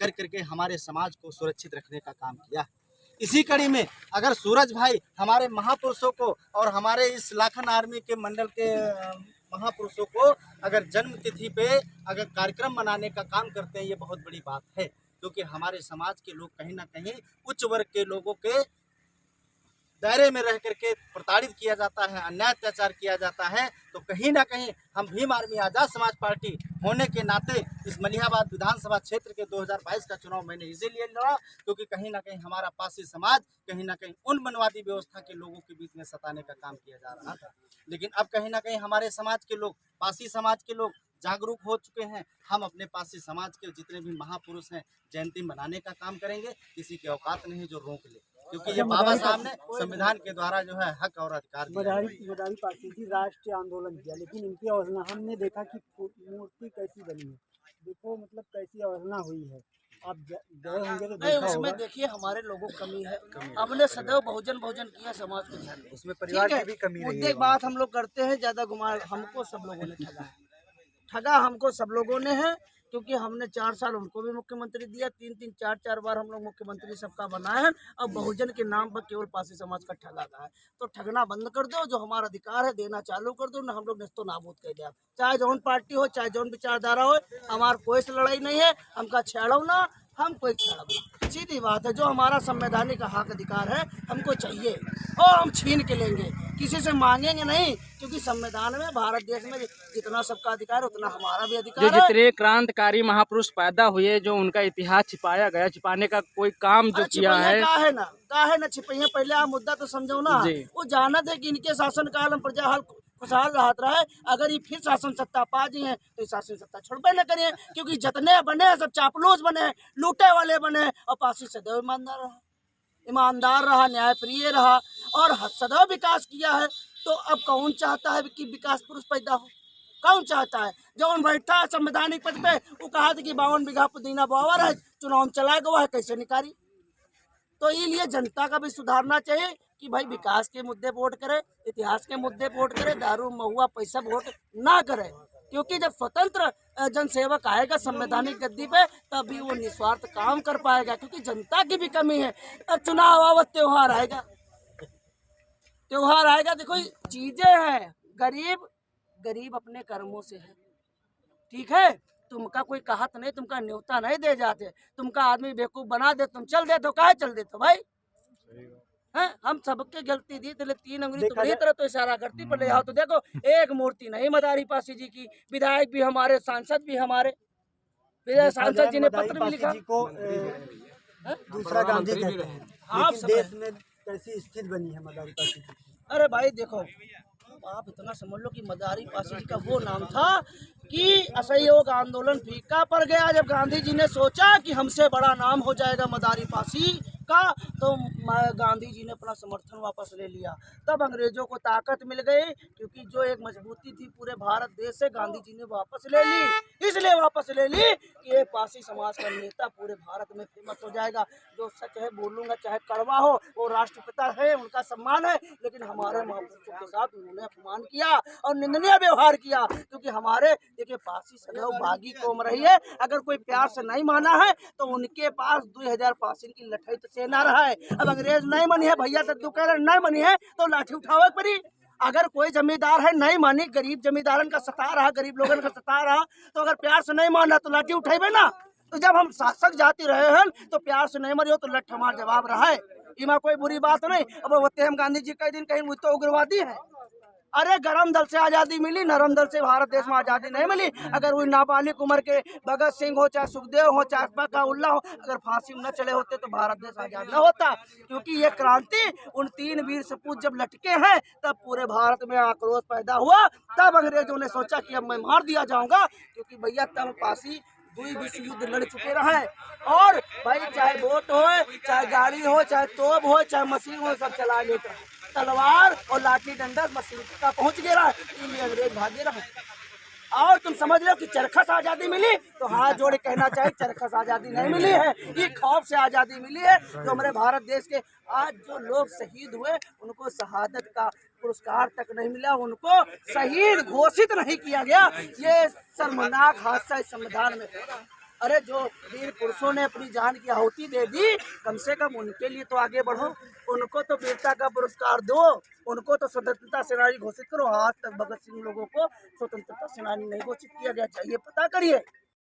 कर करके हमारे समाज को सुरक्षित रखने का काम किया। इसी कड़ी में अगर सूरज भाई हमारे महापुरुषों को और हमारे इस लाखन आर्मी के मंडल के महापुरुषों को अगर जन्म तिथि पे अगर कार्यक्रम मनाने का काम करते हैं, ये बहुत बड़ी बात है, क्योंकि हमारे समाज के लोग कहीं ना कहीं उच्च वर्ग के लोगों के दायरे में रह करके प्रताड़ित किया जाता है, अन्याय अत्याचार किया जाता है। तो कहीं ना कहीं हम भीम आर्मी आज़ाद समाज पार्टी होने के नाते इस मलिहाबाद विधानसभा क्षेत्र के 2022 का चुनाव मैंने इसीलिए लड़ा, क्योंकि कहीं ना कहीं हमारा पासी समाज कहीं ना कहीं उन मनवादी व्यवस्था के लोगों के बीच में सताने का काम किया जा रहा था। लेकिन अब कहीं ना कहीं हमारे समाज के लोग, पासी समाज के लोग जागरूक हो चुके हैं। हम अपने पासी समाज के जितने भी महापुरुष हैं जयंती मनाने का काम करेंगे, किसी की औकात नहीं जो रोक ले, क्योंकि ये बाबा साहब ने संविधान के द्वारा जो है हक और अधिकार मदारी पासी जी राष्ट्रीय आंदोलन किया, लेकिन इनकी अवहेलना हमने देखा कि मूर्ति कैसी बनी है, देखो मतलब कैसी अवहेलना हुई है। आप गए होंगे तो देखा उसमें देखिए हमारे लोगों की कमी है। हमने सदैव बहुजन किया, समाज को ध्यान, उसमें परिवार की भी कमी रही है। एक बात हम लोग करते हैं, ज्यादा घुमा हमको सब लोगों ने ठगा हमको सब लोगों ने है, क्योंकि हमने 4 साल उनको भी मुख्यमंत्री दिया, 3-3 4-4 बार हम लोग मुख्यमंत्री सबका बनाए हैं। अब बहुजन के नाम पर केवल पासी समाज का ठगा रहा है, तो ठगना बंद कर दो, जो हमारा अधिकार है देना चालू कर दो, ना हम लोग निस्तो नाबूद कर दिया। चाहे जौन पार्टी हो, चाहे जौन विचारधारा हो, हमारा कोई से लड़ाई नहीं है, हमका छेड़ो ना, हम कोई छेड़ो ना, सीधी बात है। जो हमारा संवैधानिक हक अधिकार है हमको चाहिए और हम छीन के लेंगे, किसी से मांगेंगे नहीं, क्योंकि संविधान में भारत देश में जितना सबका अधिकार है उतना हमारा भी अधिकार है। जितने क्रांतिकारी महापुरुष पैदा हुए, जो उनका इतिहास छिपाया गया, छिपाने का कोई काम जो किया है, का है ना छिपैया। पहले आप मुद्दा तो समझो ना, वो जानत है कि इनके शासन काल में प्रजा हाल खुशहाल रहत रहे। अगर ये फिर शासन सत्ता पा जी हैं तो शासन सत्ता छोड़बे न करिए, क्योंकि जितने बने सब चापलूस बने, लूटे वाले बने, और पासी सदैव ईमानदार रहा, न्यायप्रिय रहा और सदैव विकास किया है। तो अब कौन चाहता है कि विकास पुरुष पैदा हो? कौन चाहता है? जौन बैठा संवैधानिक पद पे वो कहा था कि 52 बीघा पुदीना बावर है, चुनाव में चलाएगा, वह कैसे निकारी? तो इसलिए जनता का भी सुधारना चाहिए कि भाई विकास के मुद्दे वोट करे, इतिहास के मुद्दे वोट करे, दारू महुआ पैसा वोट ना करे, क्योंकि जब स्वतंत्र जनसेवक आएगा संवैधानिक गद्दी पे तभी वो निस्वार्थ काम कर पाएगा, क्योंकि जनता की भी कमी है। अब चुनाव आवा, त्योहार आएगा, देखो चीजें हैं, गरीब अपने कर्मों से है, ठीक है। तुमका कोई कहत नहीं, तुमका न्योता नहीं दे जाते, तुमका आदमी बेवकूफ बना दे, तुम चल दे तो काहे चल दे तो भाई हैं? हम सबके गलती दी, 3 अंगुली तुम्हारी तरह तो इशारा करती पर ले आओ तो देखो एक मूर्ति नहीं मदारी पासी जी की। विधायक भी हमारे, सांसद भी हमारे, सांसद जी ने पत्र भी लिखा, दूसरा गांधी कहते हैं। हाँ, देश में कैसी स्थिति बनी है मदारी पासी जी? अरे भाई देखो, आप इतना समझ लो कि मदारी पासी जी का वो नाम था कि असहयोग आंदोलन फीका पड़ गया। जब गांधी जी ने सोचा कि हमसे बड़ा नाम हो जाएगा मदारी पासी का, तो गांधी जी ने अपना समर्थन वापस ले लिया। तब अंग्रेजों को ताकत मिल गई, क्योंकि जो एक मजबूती थी पूरे भारत देश से गांधी जी ने वापस ले ली। इसलिए वापस ले ली कि एक पासी समाज का नेता पूरे भारत में फेमस हो जाएगा। जो सच है बोलूँगा, चाहे कड़वा हो, वो राष्ट्रपिता है, उनका सम्मान है, लेकिन हमारे महापुरुषों के साथ उन्होंने अपमान किया और निंदनीय व्यवहार किया। क्योंकि हमारे देखिए पासी सदैव बागी कौम रही है, अगर कोई प्यार से नहीं माना है तो उनके पास 2000 पासी की लठाई तो सेना रहा है। अब अंग्रेज नहीं मनी है, भैया तो कह रहे नहीं मनी है तो लाठी उठावे पड़ी। अगर कोई जमींदार है नहीं मानी, गरीब जमींदारन का सता रहा, गरीब लोगन का सता रहा, तो अगर प्यार से नहीं माना तो लाठी उठावे ना। तो जब हम शासक जाति रहे हैं तो प्यार से नहीं मरी हो तो लठ हमारा जवाब रहा है, इमा कोई बुरी बात नहीं। अब होते हम गांधी जी कई दिन कहीं वो तो उग्रवादी है। अरे गरम दल से आज़ादी मिली, नरम दल से भारत देश में आज़ादी नहीं मिली। अगर वही नाबालिग उम्र के भगत सिंह हो, चाहे सुखदेव हो, चाहे बकाउल्ला हो, अगर फांसी में न चले होते तो भारत देश आज़ाद न होता। क्योंकि ये क्रांति उन 3 वीर सपूत जब लटके हैं तब पूरे भारत में आक्रोश पैदा हुआ। तब अंग्रेजों ने सोचा कि अब मैं मार दिया जाऊंगा, क्योंकि भैया तब पासी 2 विश्व युद्ध लड़ चुके रहे। और भाई चाहे बोट हो, चाहे गाड़ी हो, चाहे तोप हो, चाहे मशीन हो, सब चला लेते हैं। तलवार और लाठी डंडा मशीन का पहुंच गया, इसलिए अंग्रेज भागे रहे। और तुम समझ रहे हो कि चरखस आज़ादी मिली, तो हाथ जोड़े कहना चाहिए चरखस आज़ादी नहीं मिली है, ये खौफ से आज़ादी मिली है। जो हमारे भारत देश के आज जो लोग शहीद हुए उनको शहादत का पुरस्कार तक नहीं मिला, उनको शहीद घोषित नहीं किया गया। ये शर्मनाक हादसा इस संविधान में। अरे जो वीर पुरुषों ने अपनी जान की आहुति दे दी, कम से कम उनके लिए तो आगे बढ़ो, उनको तो वीरता का पुरस्कार दो, उनको तो स्वतंत्रता सेनानी घोषित करो। आज तक भगत सिंह लोगों को स्वतंत्रता सेनानी नहीं घोषित किया गया, चाहिए पता करिए।